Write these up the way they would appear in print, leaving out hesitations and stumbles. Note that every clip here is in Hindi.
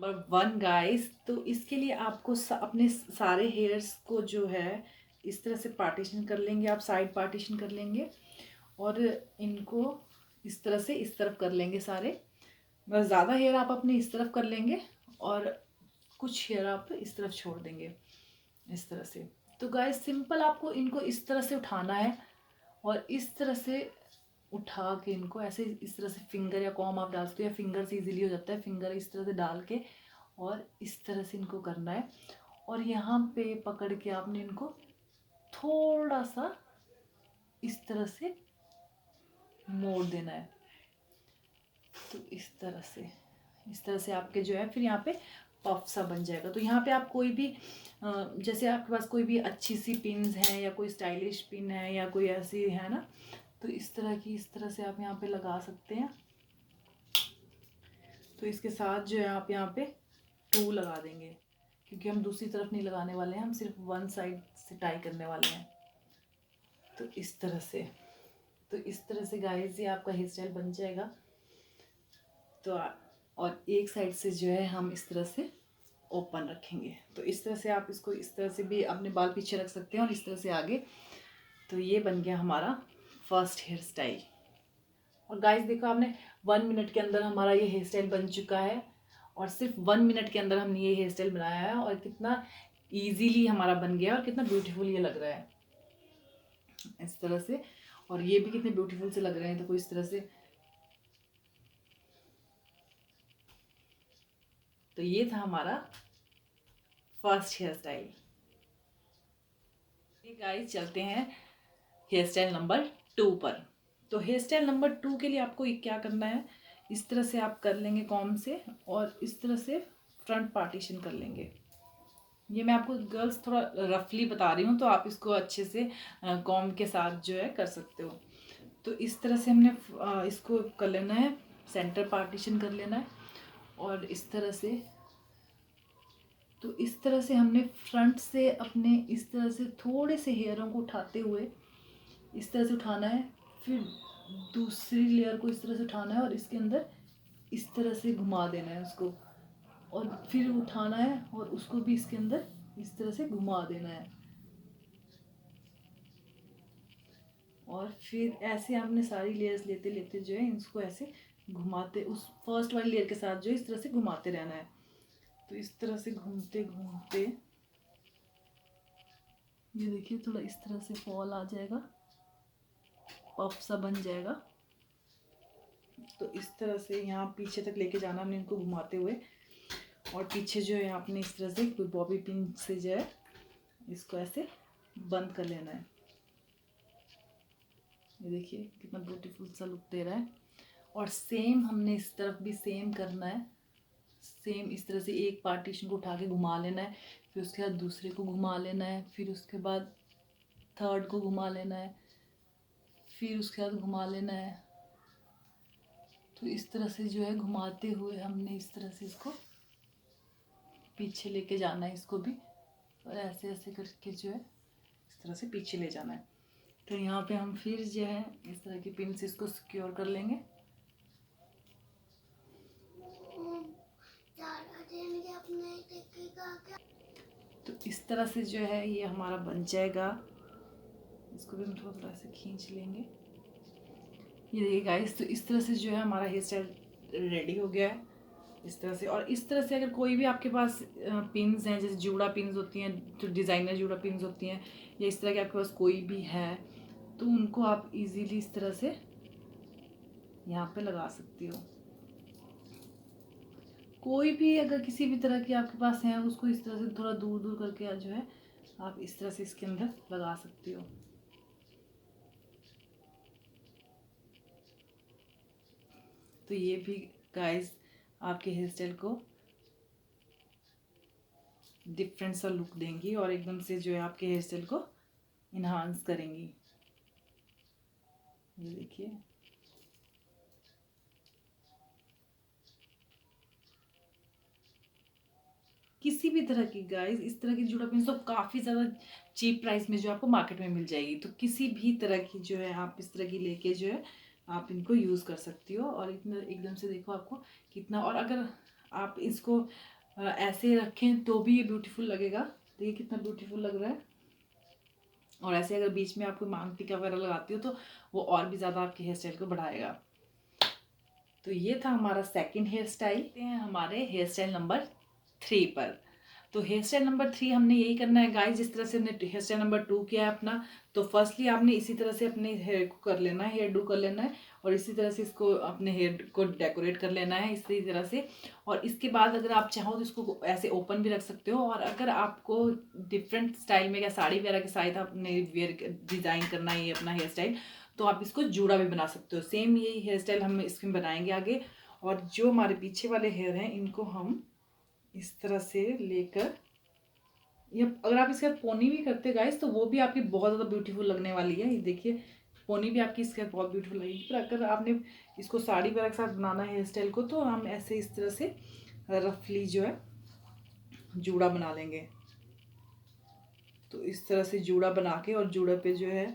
नंबर 1 गाइस, तो इसके लिए आपको अपने सारे हेयर्स को जो है इस तरह से पार्टीशन कर लेंगे, आप साइड पार्टीशन कर लेंगे और इनको इस तरह से इस तरफ कर लेंगे सारे। बस ज़्यादा हेयर आप अपने इस तरफ कर लेंगे और कुछ हेयर आप इस तरफ छोड़ देंगे इस तरह से। तो गाइस सिंपल आपको इनको इस तरह से उठाना है और इस तरह से उठा के इनको ऐसे इस तरह से फिंगर या कॉम आप डाल सकते हो, या फिंगर से इजीली हो जाता है, फिंगर इस तरह से डाल के और इस तरह से इनको करना है। और यहाँ पे पकड़ के आपने इनको थोड़ा सा इस तरह से मोड़ देना है। तो इस तरह से आपके जो है फिर यहाँ पे पफ सा बन जाएगा। तो यहाँ पे आप कोई भी जैसे आपके पास कोई भी अच्छी सी पिन्स हैं या कोई स्टाइलिश पिन है या कोई ऐसी है ना, तो इस तरह से आप यहाँ पे लगा सकते हैं। तो इसके साथ जो है आप यहाँ पे 2 लगा देंगे, क्योंकि हम दूसरी तरफ नहीं लगाने वाले हैं, हम सिर्फ वन साइड से टाई करने वाले हैं। तो इस तरह से गाइस ये आपका हेयर स्टाइल बन जाएगा। तो और एक साइड से जो है हम इस तरह से ओपन रखेंगे। तो इस तरह से आप इसको इस तरह से भी अपने बाल पीछे रख सकते हैं और इस तरह से आगे। तो ये बन गया हमारा फर्स्ट हेयर स्टाइल। और गाइस देखो आपने 1 मिनट के अंदर हमारा ये हेयर स्टाइल बन चुका है, और सिर्फ 1 मिनट के अंदर हमने ये हेयर स्टाइल बनाया है और कितना ईजीली हमारा बन गया और कितना ब्यूटीफुल ये लग रहा है इस तरह से। और ये भी कितने ब्यूटीफुल से लग रहे हैं, तो कोई इस तरह से। तो ये था हमारा फर्स्ट हेयर स्टाइल। गाइस चलते हैं हेयर स्टाइल नंबर 2 पर। तो हेयर स्टाइल नंबर 2 के लिए आपको क्या करना है, इस तरह से आप कर लेंगे कॉम से और इस तरह से फ्रंट पार्टीशन कर लेंगे। ये मैं आपको गर्ल्स थोड़ा रफली बता रही हूँ, तो आप इसको अच्छे से कॉम के साथ जो है कर सकते हो। तो इस तरह से हमने इसको कर लेना है, सेंटर पार्टीशन कर लेना है और इस तरह से। तो इस तरह से हमने फ्रंट से अपने इस तरह से थोड़े से हेयरों को उठाते हुए इस तरह से उठाना है, फिर दूसरी लेयर को इस तरह से उठाना है और इसके अंदर इस तरह से घुमा देना है उसको, और फिर उठाना है और उसको भी इसके अंदर इस तरह से घुमा देना है। और फिर ऐसे हमने सारी लेयर्स लेते लेते जो है इसको ऐसे घुमाते, उस फर्स्ट वाली लेयर के साथ जो इस तरह से घुमाते रहना है। तो इस तरह से घूमते घूमते ये देखिए थोड़ा इस तरह से फॉल आ जाएगा, पफ सा बन जाएगा। तो इस तरह से यहाँ पीछे तक लेके जाना हमने इनको घुमाते हुए, और पीछे जो है आपने इस तरह से कोई बॉबी पिन से जो है इसको ऐसे बंद कर लेना है। ये देखिए कितना ब्यूटीफुल सा लुक दे रहा है। और सेम हमने इस तरफ भी सेम करना है, सेम इस तरह से एक पार्टीशन को उठा के घुमा लेना है, फिर उसके बाद दूसरे को घुमा लेना है, फिर उसके बाद थर्ड को घुमा लेना है, फिर उसके बाद घुमा लेना है। तो इस तरह से जो है घुमाते हुए हमने इस तरह से इसको पीछे लेके जाना है इसको भी, और ऐसे ऐसे करके जो है इस तरह से पीछे ले जाना है। तो यहाँ पे हम फिर जो है इस तरह की पिन से इसको सिक्योर कर लेंगे। तो इस तरह से जो है ये हमारा बन जाएगा। इसको भी हम थोड़ा थोड़ा ऐसे खींच लेंगे। ये देखिए गाइस, तो इस तरह से जो है हमारा हेयर स्टाइल रेडी हो गया है इस तरह से। और इस तरह से अगर कोई भी आपके पास पिन्स हैं, जैसे जूड़ा पिन्स होती हैं, जो डिज़ाइनर जूड़ा पिन्स होती हैं, या इस तरह के आपके पास कोई भी है, तो उनको आप इजीली इस तरह से यहाँ पे लगा सकती हो। कोई भी अगर किसी भी तरह की आपके पास है, उसको इस तरह से थोड़ा दूर दूर करके जो है आप इस तरह से इसके अंदर लगा सकती हो। तो ये भी गाइस आपके हेयर स्टाइल को डिफरेंट सा लुक देंगी और एकदम से जो है आपके हेयर स्टाइल को इन्हांस करेंगी। ये देखिए किसी भी तरह की गाइस इस तरह की जूड़ा पिन तो काफ़ी ज़्यादा चीप प्राइस में जो आपको मार्केट में मिल जाएगी। तो किसी भी तरह की जो है आप इस तरह की लेके जो है आप इनको यूज़ कर सकती हो। और इतना एकदम से देखो आपको कितना, और अगर आप इसको ऐसे रखें तो भी ये ब्यूटीफुल लगेगा। देखिए कितना ब्यूटीफुल लग रहा है। और ऐसे अगर बीच में आपको मांग टीका वगैरह लगाती हो तो वो और भी ज़्यादा आपके हेयर स्टाइल को बढ़ाएगा। तो ये था हमारा सेकंड हेयर स्टाइल। हमारे हेयर स्टाइल नंबर 3 पर। तो हेयर स्टाइल नंबर 3 हमने यही करना है गाइस, जिस तरह से हमने हेयर स्टाइल नंबर 2 किया है अपना। तो फर्स्टली आपने इसी तरह से अपने हेयर को कर लेना है, हेयर डू कर लेना है, और इसी तरह से इसको अपने हेयर को डेकोरेट कर लेना है इसी तरह से। और इसके बाद अगर आप चाहो तो इसको ऐसे ओपन भी रख सकते हो, और अगर आपको डिफरेंट स्टाइल में या साड़ी वगैरह के साथ आपने वेयर डिज़ाइन करना है ये अपना हेयर स्टाइल, तो आप इसको जूड़ा भी बना सकते हो। सेम यही हेयर स्टाइल हम इसमें बनाएंगे आगे। और जो हमारे पीछे वाले हेयर हैं इनको हम इस तरह से लेकर, या अगर आप इसके साथ पोनी भी करते गाइस तो वो भी आपकी बहुत ज़्यादा ब्यूटीफुल लगने वाली है। ये देखिए पोनी भी आपकी इसके साथ बहुत ब्यूटीफुल लगेगी। पर अगर आपने इसको साड़ी वगैरह के साथ बनाना है हेयर स्टाइल को, तो हम ऐसे इस तरह से रफली जो है जूड़ा बना लेंगे। तो इस तरह से जूड़ा बना के, और जूड़ा पे जो है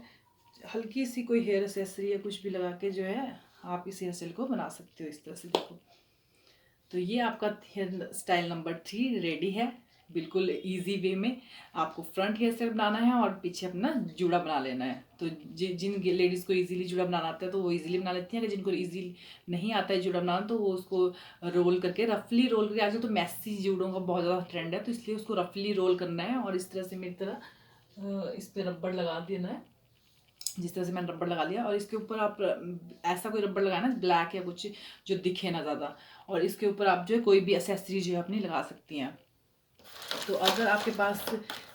हल्की सी कोई हेयर एक्सेसरी या कुछ भी लगा के जो है आप इस हेयर स्टाइल को बना सकते हो इस तरह से। देखो तो ये आपका हेयर स्टाइल नंबर 3 रेडी है, बिल्कुल इजी वे में। आपको फ्रंट हेयर स्टाइल बनाना है और पीछे अपना जूड़ा बना लेना है। तो जिन लेडीज़ को इजीली जूड़ा बनाना आता है तो वो इजीली बना लेती हैं। अगर जिनको इजीली नहीं आता है जूड़ा बनाना तो वो उसको रोल करके, रफली रोल करके, आजकल तो मैसी जूड़ों का बहुत ज़्यादा ट्रेंड है, तो इसलिए उसको रफली रोल करना है और इस तरह से मेरी तरह इस पर रबड़ लगा देना है। जिस तरह से मैंने रबड़ लगा लिया, और इसके ऊपर आप ऐसा कोई रबड़ लगाना ब्लैक या कुछ जो दिखे ना ज़्यादा, और इसके ऊपर आप जो है कोई भी एक्सेसरी जो है अपनी लगा सकती हैं। तो अगर आपके पास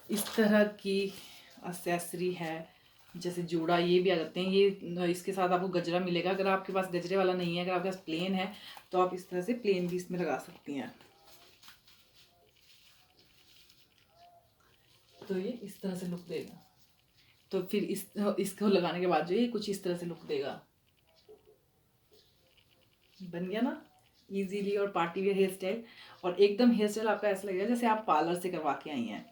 इस तरह की एक्सेसरी है, जैसे जूड़ा, ये भी आ जाते हैं, ये इसके साथ आपको गजरा मिलेगा। अगर आपके पास गजरे वाला नहीं है, अगर आपके पास प्लेन है, तो आप इस तरह से प्लेन भी इसमें लगा सकती हैं। तो ये इस तरह से लुक देगा। तो फिर इसको लगाने के बाद जो ये कुछ इस तरह से लुक देगा। बन गया ना इजीली और पार्टी वेयर हेयर स्टाइल, और एकदम हेयर स्टाइल आपका ऐसा लगेगा जैसे आप पार्लर से करवा के आई हैं।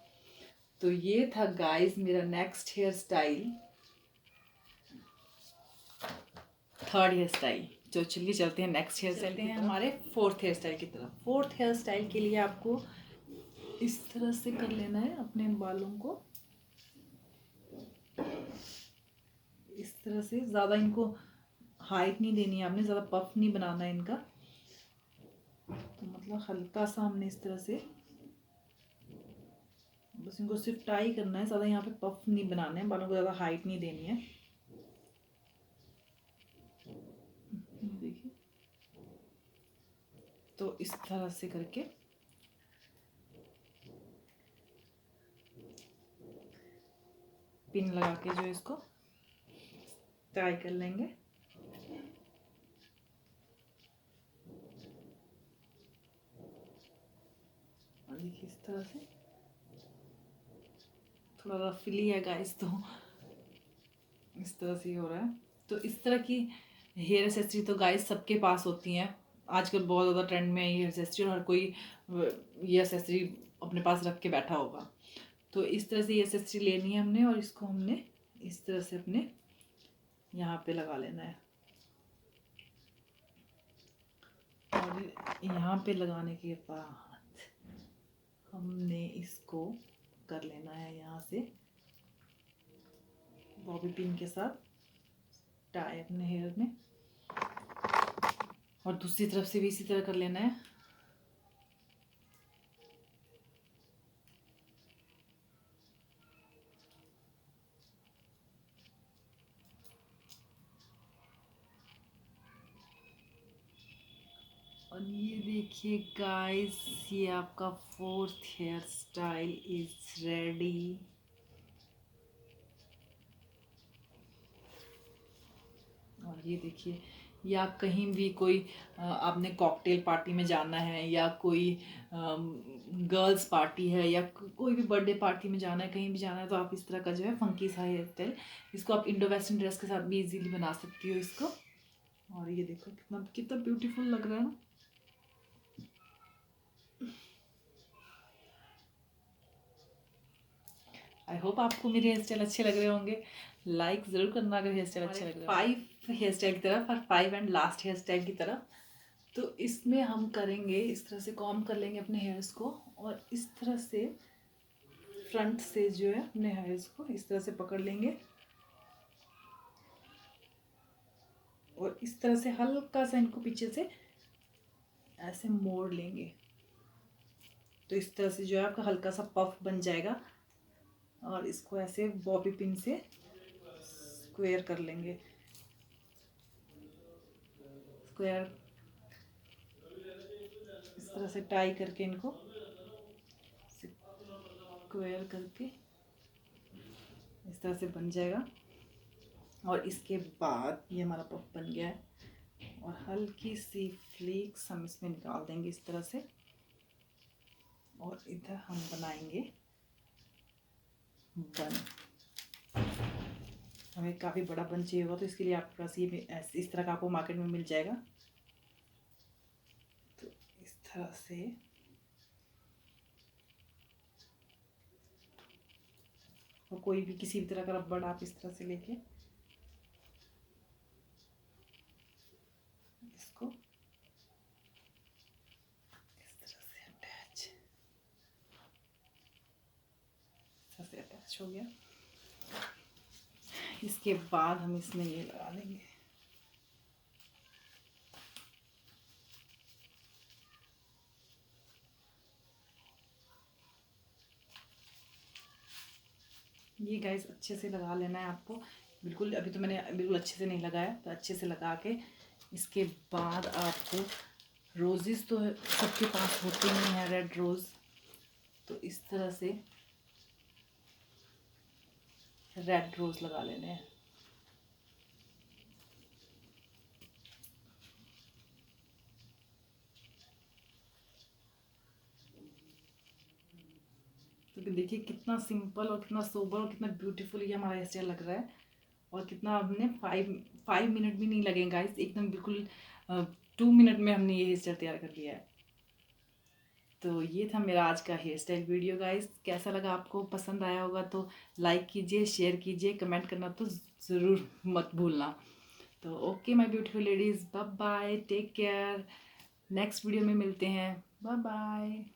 तो ये था गाइस मेरा next hair style, third hair style. तो चलिए चलते हैं नेक्स्ट हेयर स्टाइल, चलते हैं हमारे फोर्थ हेयर स्टाइल की तरफ। फोर्थ हेयर स्टाइल के लिए आपको इस तरह से कर लेना है अपने बालों को, इस तरह से। ज़्यादा इनको हाइट नहीं देनी है आपने, ज़्यादा पफ नहीं बनाना है इनका। तो मतलब हल्का सा हमने इस तरह से बस इनको सिर्फ टाई करना है, ज़्यादा यहाँ पे पफ नहीं बनाना है, बालों को ज़्यादा हाइट नहीं देनी है। देखिए तो इस तरह से करके पिन लगा के जो इसको टाई कर लेंगे। और देखिए इस तरह से, थोड़ा रफली है गाइस तो इस तरह से हो रहा है। तो इस तरह की हेयर एक्सेसरी तो गाइस सबके पास होती हैं, आजकल बहुत ज़्यादा ट्रेंड में है ये एक्सेसरी, और हर कोई ये एक्सेसरी अपने पास रख के बैठा होगा। तो इस तरह से ये एक्सेसरी लेनी है हमने, और इसको हमने इस तरह से अपने यहाँ पे लगा लेना है। और यहाँ पे लगाने के बाद हमने इसको कर लेना है यहाँ से बॉबी पिन के साथ टाई अपने हेयर में, और दूसरी तरफ से भी इसी तरह कर लेना है। और ये देखिए गाइस, ये आपका fourth hair style is ready. और ये देखिए, या आप कहीं भी कोई आपने कॉकटेल पार्टी में जाना है, या कोई गर्ल्स पार्टी है, या कोई भी बर्थडे पार्टी में जाना है, कहीं भी जाना है, तो आप इस तरह का जो है फंकी सा हेयर स्टाइल, इसको आप इंडो वेस्टर्न ड्रेस के साथ भी इजीली बना सकती हो इसको। और ये देखो कितना कितना ब्यूटीफुल लग रहा है ना। आई होप आपको मेरे हेयर स्टाइल अच्छे लग रहे होंगे। लाइक ज़रूर करना अगर हेयर स्टाइल अच्छे लग रहे हो। 5 हेयर स्टाइल की तरफ, और 5 एंड लास्ट हेयर स्टाइल की तरफ। तो इसमें हम करेंगे इस तरह से कॉम्ब कर लेंगे अपने हेयर्स को, और इस तरह से फ्रंट से जो है अपने हेयर्स को इस तरह से पकड़ लेंगे और इस तरह से हल्का सा इनको पीछे से ऐसे मोड़ लेंगे। तो इस तरह से जो है आपका हल्का सा पफ बन जाएगा, और इसको ऐसे बॉबी पिन से स्क्वायर कर लेंगे। स्क्वायर इस तरह से टाई करके इनको स्क्वायर करके इस तरह से बन जाएगा। और इसके बाद ये हमारा पफ बन गया है, और हल्की सी फ्लेक्स हम इसमें निकाल देंगे इस तरह से, और इधर हम बनाएंगे बन। हमें काफ़ी बड़ा बन चाहिए होगा, तो इसके लिए आपके पास ये इस तरह का आपको मार्केट में मिल जाएगा। तो इस तरह से और कोई भी किसी भी तरह का रबड़ आप इस तरह से लेके इसको इस तरह से अटैच हो गया। इसके बाद हम इसमें ये लगा लेंगे। ये गाइस अच्छे से लगा लेना है आपको, बिल्कुल। अभी तो मैंने बिल्कुल अच्छे से नहीं लगाया, तो अच्छे से लगा के इसके बाद आपको रोजेस तो सबके पास होते ही हैं, रेड रोज़। तो इस तरह से रेड रोज़ लगा लेने हैं। तो देखिए कितना सिंपल और कितना सोबर और कितना ब्यूटीफुल ये हमारा हेयर स्टाइल लग रहा है, और कितना हमने 5 मिनट भी नहीं लगेंगे गाइस, एकदम बिल्कुल 2 मिनट में हमने ये हेयर स्टाइल तैयार कर लिया है। तो ये था मेरा आज का हेयर स्टाइल वीडियो गाइस। कैसा लगा आपको? पसंद आया होगा तो लाइक कीजिए, शेयर कीजिए, कमेंट करना तो ज़रूर मत भूलना। तो okay my beautiful ladies, bye bye, take care. Next video में मिलते हैं। Bye bye.